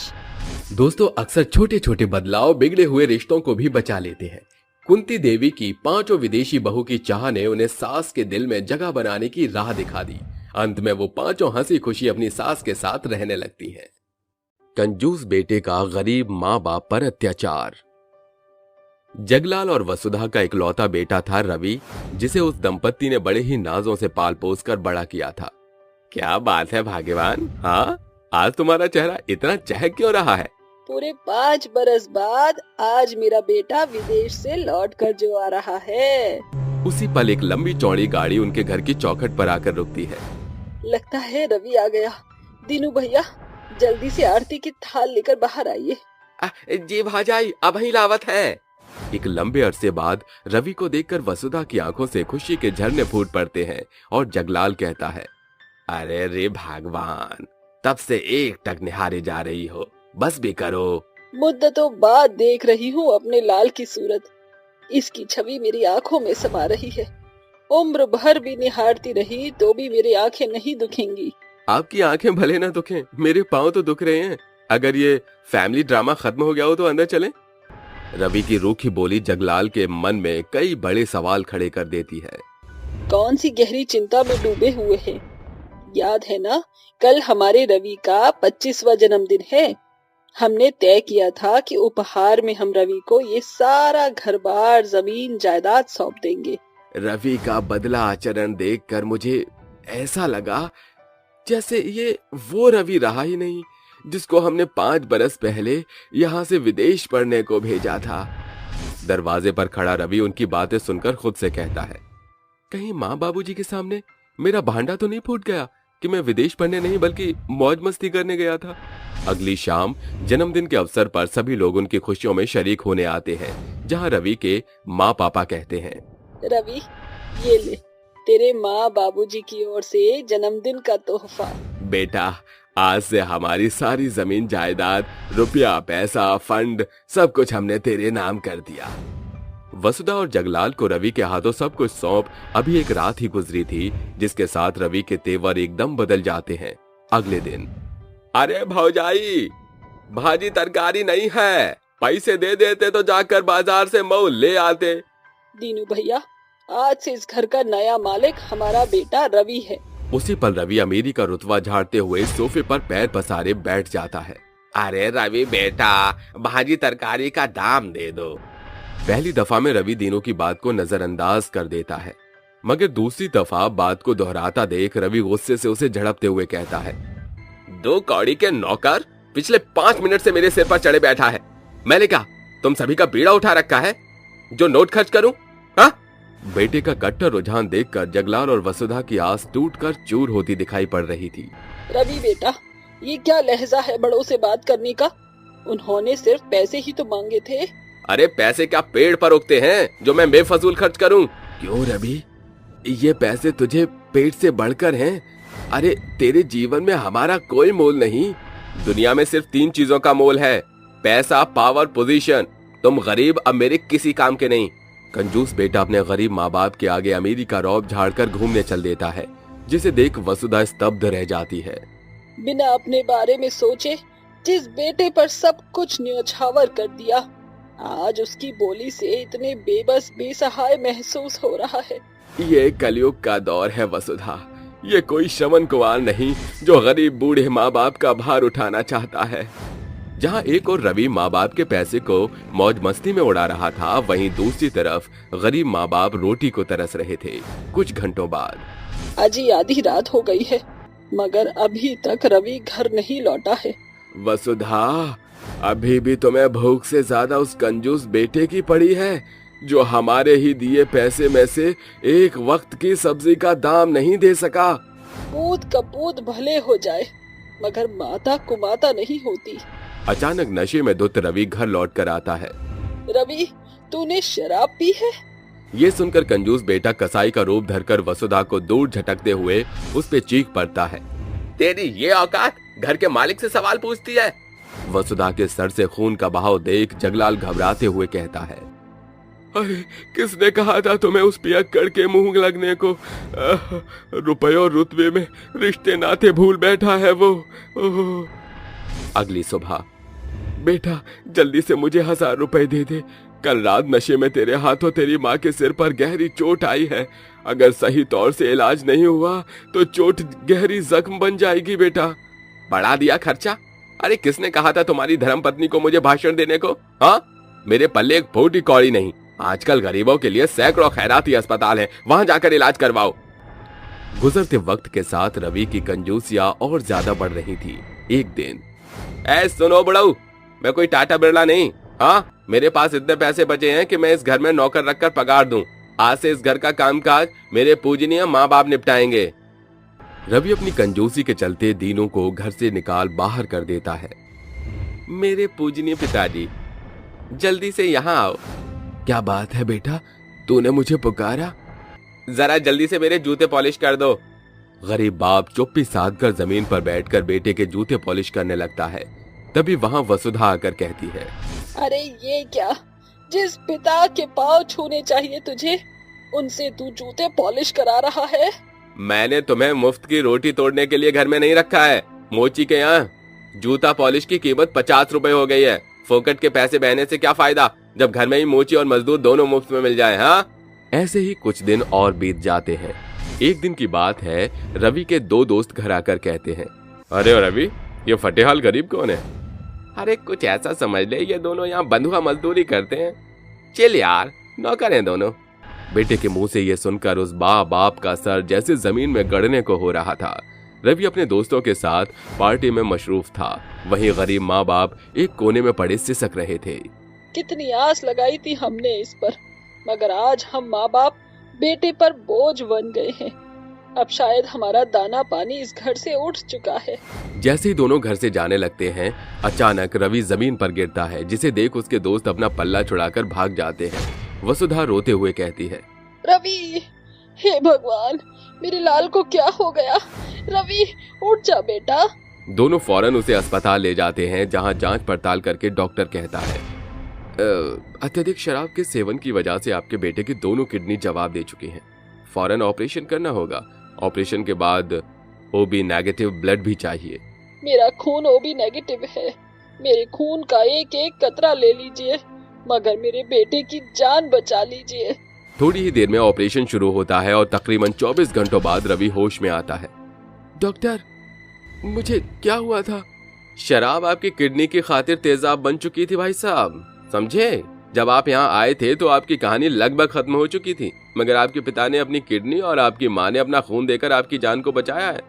दोस्तों, अक्सर छोटे छोटे बदलाव बिगड़े हुए रिश्तों को भी बचा लेते हैं। कुंती देवी की पांचों विदेशी बहू की चाह ने उन्हें सास के दिल में जगह बनाने की राह दिखा दी। अंत में वो पांचों हंसी खुशी अपनी सास के साथ रहने लगती हैं। कंजूस बेटे का गरीब माँ बाप पर अत्याचार। जगलाल और वसुधा का इकलौता बेटा था रवि, जिसे उस दंपत्ति ने बड़े ही नाजों से पाल पोस कर बड़ा किया था। क्या बात है भाग्यवान, हाँ आज तुम्हारा चेहरा इतना चहक क्यों रहा है? पूरे 5 बरस बाद आज मेरा बेटा विदेश से लौट कर जो आ रहा है। उसी पल एक लंबी चौड़ी गाड़ी उनके घर की चौखट पर आकर रुकती है। लगता है रवि आ गया। दीनू भैया, जल्दी से आरती की थाल लेकर बाहर आइए। जी भाजाई, अब ही लावत है। एक लंबे अरसे बाद रवि को देखकर वसुधा की आंखों से खुशी के झरने फूट पड़ते हैं और जगलाल कहता है, अरे रे भगवान, तब से एक टक निहारे जा रही हो, बस भी करो। मुद्दतों बाद देख रही हूँ अपने लाल की सूरत। इसकी छवि मेरी आंखों में समा रही है। उम्र भर भी निहारती रही तो भी मेरी आंखें नहीं दुखेंगी। आपकी आंखें भले ना दुखें, मेरे पांव तो दुख रहे हैं। अगर ये फैमिली ड्रामा खत्म हो गया हो तो अंदर चलें। रवि की रूखी बोली जगलाल के मन में कई बड़े सवाल खड़े कर देती है। कौन सी गहरी चिंता में डूबे हुए हैं? याद है ना, कल हमारे रवि का 25वां जन्मदिन है। हमने तय किया था कि उपहार में हम रवि को ये सारा घर बार जमीन जायदाद सौंप देंगे। रवि का बदला आचरण देखकर मुझे ऐसा लगा जैसे ये वो रवि रहा ही नहीं जिसको हमने 5 बरस पहले यहाँ से विदेश पढ़ने को भेजा था। दरवाजे पर खड़ा रवि उनकी बातें सुनकर खुद से कहता है, कहीं माँ बाबूजी के सामने मेरा भांडा तो नहीं फूट गया कि मैं विदेश पढ़ने नहीं बल्कि मौज मस्ती करने गया था। अगली शाम जन्मदिन के अवसर पर सभी लोग उनकी खुशियों में शरीक होने आते हैं, जहां रवि के माँ पापा कहते हैं, रवि ये ले तेरे माँ बाबूजी की ओर से जन्मदिन का तोहफा। बेटा, आज से हमारी सारी जमीन जायदाद, रुपया पैसा, फंड सब कुछ हमने तेरे नाम कर दिया। वसुधा और जगलाल को रवि के हाथों सब कुछ सौंप अभी एक रात ही गुजरी थी, जिसके साथ रवि के तेवर एकदम बदल जाते हैं। अगले दिन, अरे भौजाई, भाजी तरकारी नहीं है, पैसे दे देते तो जाकर बाजार से मऊ ले आते। दीनू भैया, आज से इस घर का नया मालिक हमारा बेटा रवि है। उसी पल रवि अमीरी का रुतबा झाड़ते हुए सोफे पर पैर पसारे बैठ जाता है। अरे रवि बेटा, भाजी तरकारी का दाम दे दो। पहली दफा में रवि दीनू की बात को नजरअंदाज कर देता है, मगर दूसरी दफा बात को दोहराता देख रवि गुस्से से उसे झड़पते हुए कहता है, 2 कौड़ी के नौकर पिछले 5 मिनट से मेरे सिर पर चढ़े बैठा है। मैंने कहा तुम सभी का बीड़ा उठा रखा है जो नोट खर्च करूं? हाँ? बेटे का कट्टर रुझान देखकर जगलाल और वसुधा की आस टूटकर चूर होती दिखाई पड़ रही थी। रवि बेटा, ये क्या लहजा है बड़ों से बात करने का? उन्होंने सिर्फ पैसे ही तो मांगे थे। अरे पैसे क्या पेड़ पर उगते हैं जो मैं बेफजूल खर्च करूं? क्यों रवि, ये पैसे तुझे पेट से बढ़कर हैं? अरे तेरे जीवन में हमारा कोई मोल नहीं। दुनिया में सिर्फ 3 चीजों का मोल है, पैसा, पावर, पोजीशन। तुम गरीब अब मेरे किसी काम के नहीं। कंजूस बेटा अपने गरीब माँ बाप के आगे अमीरी का रौब झाड़कर घूमने चल देता है, जिसे देख वसुधा स्तब्ध रह जाती है। बिना अपने बारे में सोचे जिस बेटे पर सब कुछ न्योछावर कर दिया, आज उसकी बोली से इतने बेबस बेसहाय महसूस हो रहा है। ये कलयुग का दौर है वसुधा। ये कोई श्रवण कुमार नहीं जो गरीब बूढ़े माँ बाप का भार उठाना चाहता है। जहाँ एक और रवि माँ बाप के पैसे को मौज मस्ती में उड़ा रहा था, वहीं दूसरी तरफ गरीब माँ बाप रोटी को तरस रहे थे। कुछ घंटों बाद अजी आधी रात हो गई है, मगर अभी तक रवि घर नहीं लौटा है। वसुधा, अभी भी तुम्हें भूख से ज्यादा उस कंजूस बेटे की पड़ी है जो हमारे ही दिए पैसे में से एक वक्त की सब्जी का दाम नहीं दे सका। पूत कपूत भले हो जाए, मगर माता कुमाता नहीं होती। अचानक नशे में धुत रवि घर लौट कर आता है। रवि, तूने शराब पी है? ये सुनकर कंजूस बेटा कसाई का रूप धरकर वसुधा को दूर झटकते हुए उस पे चीख पड़ता है, तेरी ये औकात घर के मालिक से सवाल पूछती है? वसुधा के सर से खून का बहाव देख जगलाल घबराते हुए कहता है, अरे किसने कहा था तुम्हें उस पियक्कड़ के मुंह लगने को? रुपए और रुतबे में रिश्ते नाते भूल बैठा है वो। अगली सुबह, बेटा जल्दी से मुझे 1000 रुपए दे दे। कल रात नशे में तेरे हाथों तेरी माँ के सिर पर गहरी चोट आई है। अगर सही तौर से इलाज नहीं हुआ तो चोट गहरी जख्म बन जाएगी बेटा। बढ़ा दिया खर्चा? अरे किसने कहा था तुम्हारी धर्मपत्नी को मुझे भाषण देने को? हाँ, मेरे पल्ले एक फूटी कौड़ी नहीं। आजकल गरीबों के लिए सैकड़ों खैराती अस्पताल हैं, वहां जाकर इलाज करवाओ। गुजरते वक्त के साथ रवि की कंजूसियां और ज्यादा बढ़ रही थी। एक दिन, ऐ सुनो बुढ़ऊ, मैं कोई टाटा बिरला नहीं। हाँ, मेरे पास इतने पैसे बचे हैं कि मैं इस घर में नौकर रखकर पगार दूं। आज से इस घर का कामकाज मेरे पूजनीय माँ बाप निपटाएंगे। रवि अपनी कंजूसी के चलते दीनू को घर से निकाल बाहर कर देता है। मेरे पूजनीय पिताजी, जल्दी से यहाँ आओ। क्या बात है बेटा, तूने मुझे पुकारा? जरा जल्दी से मेरे जूते पॉलिश कर दो। गरीब बाप चुप्पी साध कर जमीन पर बैठकर बेटे के जूते पॉलिश करने लगता है। तभी वहां वसुधा आकर कहती है, अरे ये क्या, जिस पिता के पांव छूने चाहिए तुझे, उनसे तू जूते पॉलिश करा रहा है? मैंने तुम्हें मुफ्त की रोटी तोड़ने के लिए घर में नहीं रखा है। मोची के यहाँ जूता पॉलिश की कीमत 50 रुपए हो गई है। फोकट के पैसे बहने से क्या फायदा जब घर में ही मोची और मजदूर दोनों मुफ्त में मिल जाए। हाँ, ऐसे ही कुछ दिन और बीत जाते हैं। एक दिन की बात है, रवि के 2 दोस्त घर आकर कहते हैं, अरे रवि, ये फटेहाल गरीब कौन है? अरे कुछ ऐसा समझ ले, ये दोनों यहाँ बंधुआ मजदूरी करते हैं। चिल यार, नौकर हैं दोनों। बेटे के मुंह से ये सुनकर उस बाप का सर जैसे जमीन में गड़ने को हो रहा था। रवि अपने दोस्तों के साथ पार्टी में मशरूफ था। वहीं गरीब माँ बाप एक कोने में पड़े सिसक रहे थे। कितनी आस लगाई थी हमने इस पर, मगर आज हम माँ बाप बेटे पर बोझ बन गए हैं। अब शायद हमारा दाना पानी इस घर से उठ चुका है। जैसे ही दोनों घर से जाने लगते हैं, अचानक रवि जमीन पर गिरता है, जिसे देख उसके दोस्त अपना पल्ला छुड़ाकर भाग जाते हैं। वसुधा रोते हुए कहती है, रवि, हे भगवान, मेरे लाल को क्या हो गया? रवि, उठ जा बेटा। दोनों फौरन उसे अस्पताल ले जाते हैं, जहां जांच पड़ताल करके डॉक्टर कहता है, अत्यधिक शराब के सेवन की वजह से आपके बेटे की दोनों किडनी जवाब दे चुकी हैं। फौरन ऑपरेशन करना होगा। ऑपरेशन के बाद ओबी नेगेटिव ब्लड भी चाहिए। मेरा खून ओबी नेगेटिव है। मेरे खून का एक एक कतरा ले लीजिए, मगर मेरे बेटे की जान बचा लीजिए। थोड़ी ही देर में ऑपरेशन शुरू होता है और तकरीबन 24 घंटों बाद रवि होश में आता है। डॉक्टर, मुझे क्या हुआ था? शराब आपकी किडनी की खातिर तेजाब बन चुकी थी भाई साहब, समझे? जब आप यहाँ आए थे तो आपकी कहानी लगभग खत्म हो चुकी थी, मगर आपके पिता ने अपनी किडनी और आपकी माँ ने अपना खून देकर आपकी जान को बचाया है।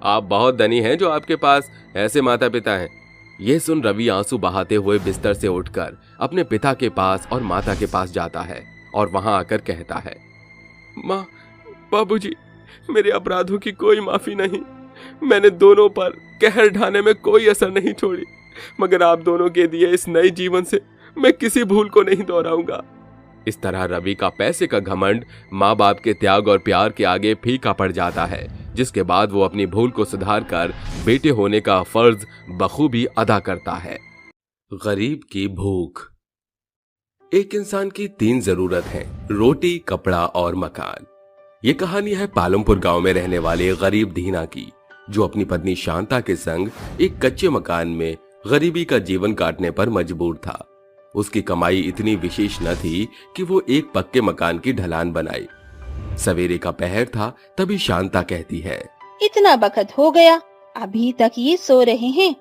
आप बहुत धनी हैं जो आपके पास ऐसे माता पिता हैं। ये सुन रवि आंसू बहाते हुए बिस्तर से उठकर अपने पिता के पास और माता के पास जाता है और वहां आकर कहता है, माँ, बाबूजी, मेरे अपराधों की कोई माफी नहीं। मैंने दोनों पर कहर ढाने में कोई असर नहीं छोड़ी, मगर आप दोनों के दिए इस नए जीवन से मैं किसी भूल को नहीं दोहराऊंगा। इस तरह रवि का पैसे का घमंड माँ बाप के त्याग और प्यार के आगे फीका पड़ जाता है, जिसके बाद वो अपनी भूल को सुधार कर बेटे होने का फर्ज बखूबी अदा करता है। गरीब की भूख। एक इंसान की 3 जरूरत है, रोटी, कपड़ा और मकान। ये कहानी है पालमपुर गांव में रहने वाले गरीब दीना की, जो अपनी पत्नी शांता के संग एक कच्चे मकान में गरीबी का जीवन काटने पर मजबूर था। उसकी कमाई इतनी विशेष न थी कि वो एक पक्के मकान की ढलान बनाए। सवेरे का पहर था, तभी शांता कहती है, इतना वक्त हो गया, अभी तक ये सो रहे हैं।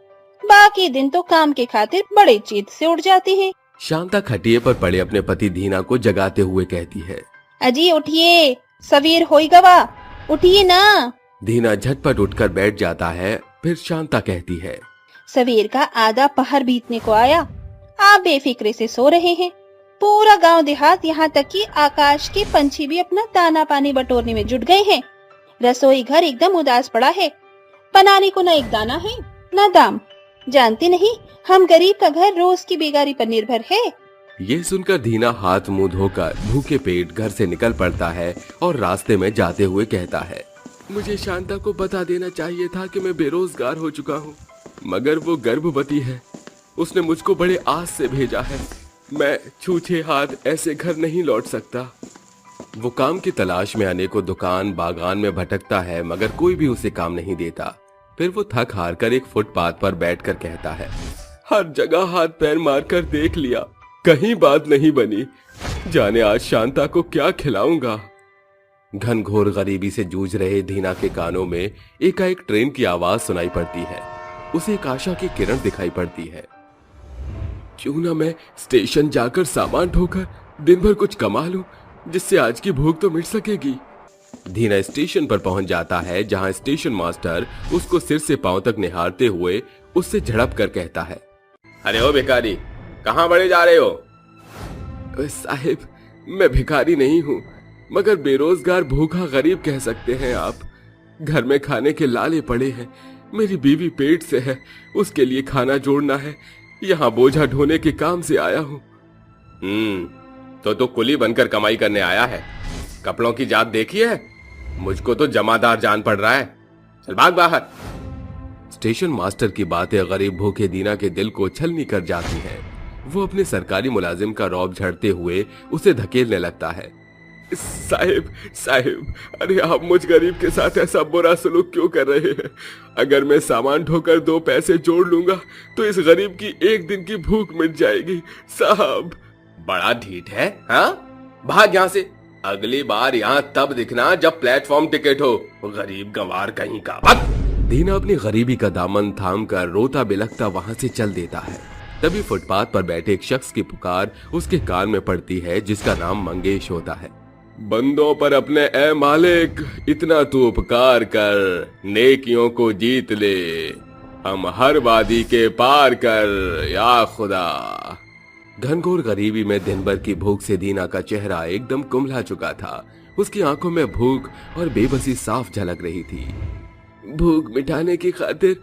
बाकी दिन तो काम के खातिर बड़े चीत से उठ जाती है। शांता खटिए पर पड़े अपने पति दीना को जगाते हुए कहती है, अजी उठिए, सवेर होई गवा, उठिए ना। दीना झटपट उठकर बैठ जाता है। फिर शांता कहती है, सवेर का आधा पहर बीतने को आया, आप बेफिक्रे से सो रहे हैं। पूरा गांव देहात, यहाँ तक कि आकाश के पंछी भी अपना दाना पानी बटोरने में जुट गए हैं। रसोई घर एकदम उदास पड़ा है, बनाने को न एक दाना है न दाम। जानते नहीं, हम गरीब का घर रोज की बेगारी पर निर्भर है। ये सुनकर दीना हाथ मुंह धोकर भूखे पेट घर से निकल पड़ता है और रास्ते में जाते हुए कहता है, मुझे शांता को बता देना चाहिए था कि मैं बेरोजगार हो चुका हूँ, मगर वो गर्भवती है। उसने मुझको बड़े आस से भेजा है। मैं छूछे हाथ ऐसे घर नहीं लौट सकता। वो काम की तलाश में अनेकों दुकान बागान में भटकता है, मगर कोई भी उसे काम नहीं देता। फिर वो थक हार कर एक फुटपाथ पर बैठकर कहता है, हर जगह हाथ पैर मारकर देख लिया, कहीं बात नहीं बनी। जाने आज शांता को क्या खिलाऊंगा। घनघोर गरीबी से जूझ रहे दीना के कानों में एकाएक ट्रेन की आवाज सुनाई पड़ती है। उसे एक आशा की किरण दिखाई पड़ती है। क्यों ना मैं स्टेशन जाकर सामान ढोकर दिन भर कुछ कमा लूं, जिससे आज की भूख तो मिट सकेगी। दीना स्टेशन पर पहुंच जाता है, जहां स्टेशन मास्टर उसको सिर से पांव तक निहारते हुए उससे झड़प कर कहता है, अरे ओ भिखारी, कहां बढ़े जा रहे हो? साहिब, मैं भिखारी नहीं हूँ, मगर बेरोजगार भूखा गरीब कह सकते हैं आप। घर में खाने के लाले पड़े हैं, मेरी बीवी पेट से है, उसके लिए खाना जोड़ना है। यहाँ बोझा ढोने के काम से आया हूँ। तो कुली बनकर कमाई करने आया है। कपड़ों की जात देखी है? मुझको तो जमादार जान पड़ रहा है। चल भाग बाहर। स्टेशन मास्टर की बातें गरीब भूखे दीना के दिल को छलनी कर जाती हैं। वो अपने सरकारी मुलाजिम का रौब झड़ते हुए उसे धकेलने लगता है। साहिब, अरे आप मुझ गरीब के साथ ऐसा बुरा सलूक क्यों कर रहे हैं? अगर मैं सामान ढोकर 2 पैसे जोड़ लूंगा तो इस गरीब की एक दिन की भूख मिट जाएगी। साहब, बड़ा ढीठ है, हाँ? भाग यहाँ से। अगली बार यहाँ तब दिखना जब प्लेटफॉर्म टिकट हो। गरीब गंवार कहीं का। दीना अपनी गरीबी का दामन थामकर रोता बिलखता वहां से चल देता है। तभी फुटपाथ पर बैठे एक शख्स की पुकार उसके कान में पड़ती है, जिसका नाम मंगेश होता है। बंदों पर अपने ए मालिक इतना तू उपकार कर, नेकियों को जीत ले, हम हर वादी के पार कर, या खुदा। घनघोर गरीबी में दिन भर की भूख से दीना का चेहरा एकदम कुम्हला चुका था। उसकी आंखों में भूख और बेबसी साफ झलक रही थी। भूख मिटाने की खातिर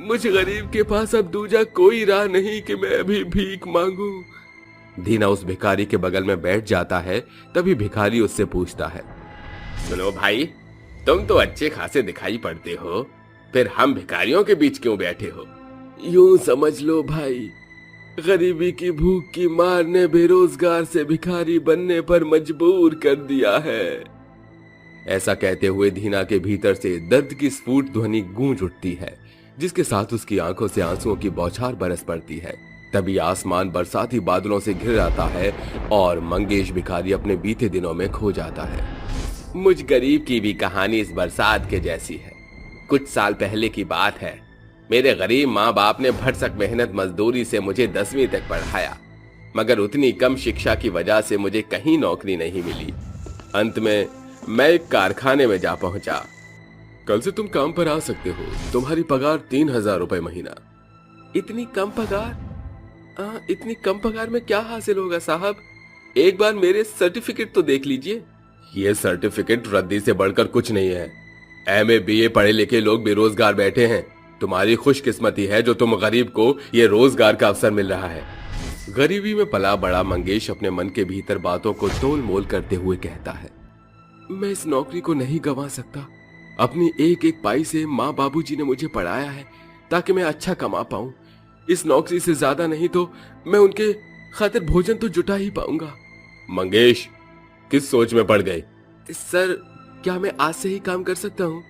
मुझ गरीब के पास अब दूजा कोई राह नहीं कि मैं अभी भीख मांगू। दीना उस भिखारी के बगल में बैठ जाता है। तभी भिखारी उससे पूछता है, सुनो भाई, तुम तो अच्छे खासे दिखाई पड़ते हो, फिर हम भिखारियों के बीच क्यों बैठे हो? यूं समझ लो भाई, गरीबी की भूख की मार ने बेरोजगार से भिखारी बनने पर मजबूर कर दिया है। ऐसा कहते हुए दीना के भीतर से दर्द की स्फुट ध्वनि गूंज उठती है, जिसके साथ उसकी आंखों से आंसुओं की बौछार बरस पड़ती है। तभी आसमान बरसाती बादलों से घिर आता है और मंगेश भिखारी अपने बीते दिनों में खो जाता है। मुझ गरीब की भी कहानी इस बरसात के जैसी है। कुछ साल पहले की बात है। मेरे गरीब माँ बाप ने भरसक मेहनत मजदूरी से मुझे 10वीं तक पढ़ाया, मगर उतनी कम शिक्षा की वजह से मुझे कहीं नौकरी नहीं मिली। अंत में मैं एक कारखाने में जा पहुंचा। कल से तुम काम पर आ सकते हो, तुम्हारी पगार 3000 रुपए महीना। इतनी कम पगार? इतनी कम पगार में क्या हासिल होगा साहब? एक बार मेरे सर्टिफिकेट तो देख लीजिए। ये सर्टिफिकेट रद्दी से बढ़कर कुछ नहीं है। एमए बीए पढ़े लिखे लोग बेरोजगार बैठे हैं। तुम्हारी खुशकिस्मती है जो तुम गरीब को ये रोजगार का अवसर मिल रहा है। गरीबी में पला बड़ा मंगेश अपने मन के भीतर बातों को तोल मोल करते हुए कहता है, मैं इस नौकरी को नहीं गंवा सकता। अपनी एक एक पाई से माँ बाबूजी ने मुझे पढ़ाया है ताकि मैं अच्छा कमा पाऊं। इस नौकरी से ज्यादा नहीं तो मैं उनके खातिर भोजन तो जुटा ही पाऊंगा। मंगेश किस सोच में पड़ गए? सर, क्या मैं आज से ही काम कर सकता हूँ?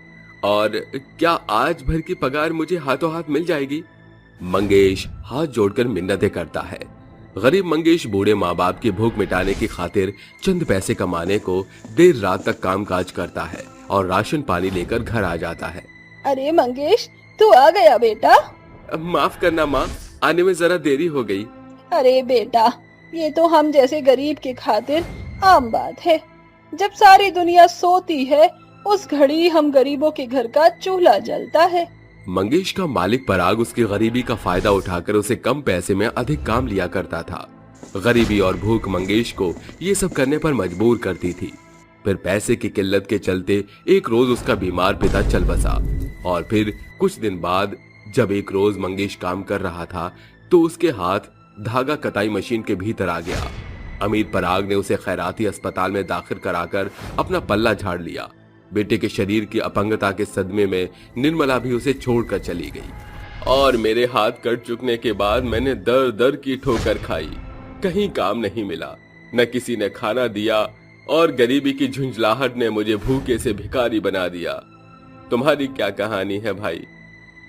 और क्या आज भर की पगार मुझे हाथों हाथ मिल जाएगी? मंगेश हाथ जोड़कर मिन्नतें करता है। गरीब मंगेश बूढ़े माँ बाप की भूख मिटाने की खातिर चंद पैसे कमाने को देर रात तक कामकाज करता है और राशन पानी लेकर घर आ जाता है। अरे मंगेश, तू आ गया बेटा? माफ करना माँ, आने में जरा देरी हो गई। अरे बेटा, ये तो हम जैसे गरीब के खातिर आम बात है। जब सारी दुनिया सोती है उस घड़ी हम गरीबों के घर का चूल्हा जलता है। मंगेश का मालिक पराग उसकी गरीबी का फायदा उठाकर उसे कम पैसे में अधिक काम लिया करता था। गरीबी और भूख मंगेश को ये सब करने पर मजबूर करती थी। फिर पैसे की किल्लत के चलते एक रोज उसका बीमार पिता चल बसा और फिर कुछ दिन बाद जब एक रोज मंगेश काम कर रहा था तो उसके हाथ धागा कताई मशीन के भीतर आ गया। अमीर पराग ने उसे खैराती अस्पताल में दाखिल कराकर अपना पल्ला झाड़ लिया। बेटे के शरीर की अपंगता के सदमे में निर्मला भी उसे छोड़कर चली गई और मेरे हाथ कट चुकने के बाद मैंने दर दर की ठोकर खाई। कहीं काम नहीं मिला, न किसी ने खाना दिया और गरीबी की झुंझलाहट ने मुझे भूखे से भिखारी बना दिया। तुम्हारी क्या कहानी है भाई?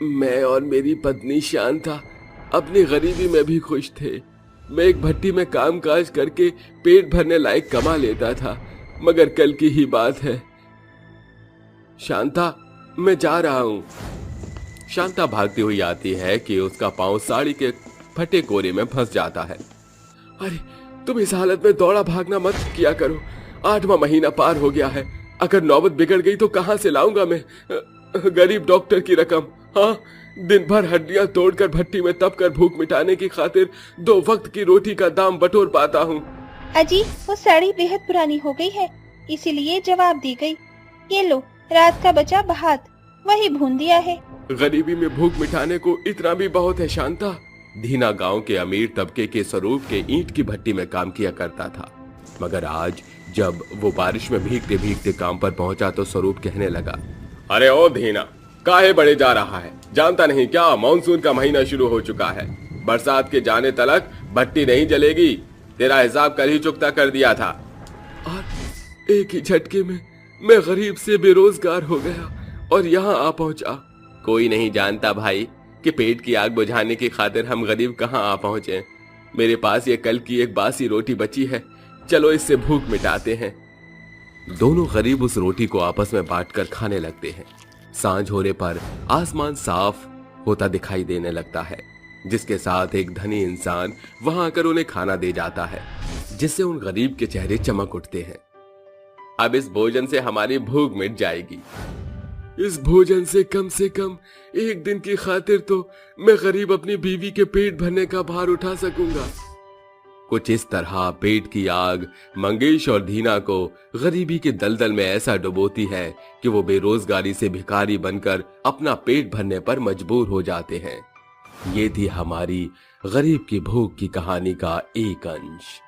मैं और मेरी पत्नी शांता अपनी गरीबी में भी खुश थे। मैं एक भट्टी में कामकाज करके पेट भरने लायक कमा लेता था, मगर कल की ही बात है। शांता, मैं जा रहा हूँ। शांता भागती हुई आती है कि उसका पांव साड़ी के फटे कोरे में फंस जाता है। अरे तुम इस हालत में दौड़ा भागना मत किया करो। 8वां महीना पार हो गया है। अगर नौबत बिगड़ गई तो कहां से लाऊंगा मैं गरीब डॉक्टर की रकम? हाँ, दिन भर हड्डियां तोड़कर भट्टी में तप कर भूख मिटाने की खातिर 2 वक्त की रोटी का दाम बटोर पाता हूँ। अजी, वो साड़ी बेहद पुरानी हो गई है, इसीलिए जवाब दी गई। ये लो, रात का बचा भात, वही भून दिया है। गरीबी में भूख मिटाने को इतना भी बहुत है शांता। धीना गांव के अमीर तबके के स्वरूप के ईंट की भट्टी में काम किया करता था, मगर आज जब वो बारिश में भीगते भीगते काम पर पहुंचा तो स्वरूप कहने लगा, अरे ओ धीना, काहे बड़े जा रहा है? जानता नहीं क्या मानसून का महीना शुरू हो चुका है। बरसात के जाने तलक भट्टी नहीं जलेगी। तेरा हिसाब कल ही चुकता कर दिया था। और एक ही झटके में मैं गरीब से बेरोजगार हो गया और यहाँ आ पहुंचा। कोई नहीं जानता भाई कि पेट की आग बुझाने की खातिर हम गरीब कहाँ आ पहुंचे। मेरे पास ये कल की एक बासी रोटी बची है, चलो इससे भूख मिटाते हैं। दोनों गरीब उस रोटी को आपस में बांटकर खाने लगते हैं। सांझ होने पर आसमान साफ होता दिखाई देने लगता है, जिसके साथ एक धनी इंसान वहां आकर उन्हें खाना दे जाता है, जिससे उन गरीब के चेहरे चमक उठते हैं। अब इस भोजन से हमारी भूख मिट जाएगी। इस भोजन से कम एक दिन की खातिर तो मैं गरीब अपनी बीवी के पेट भरने का भार उठा सकूंगा। कुछ इस तरह पेट की आग मंगेश और धीना को गरीबी के दलदल में ऐसा डुबोती है कि वो बेरोजगारी से भिखारी बनकर अपना पेट भरने पर मजबूर हो जाते हैं। ये थी हमारी गरीब की भूख की कहानी का एक अंश।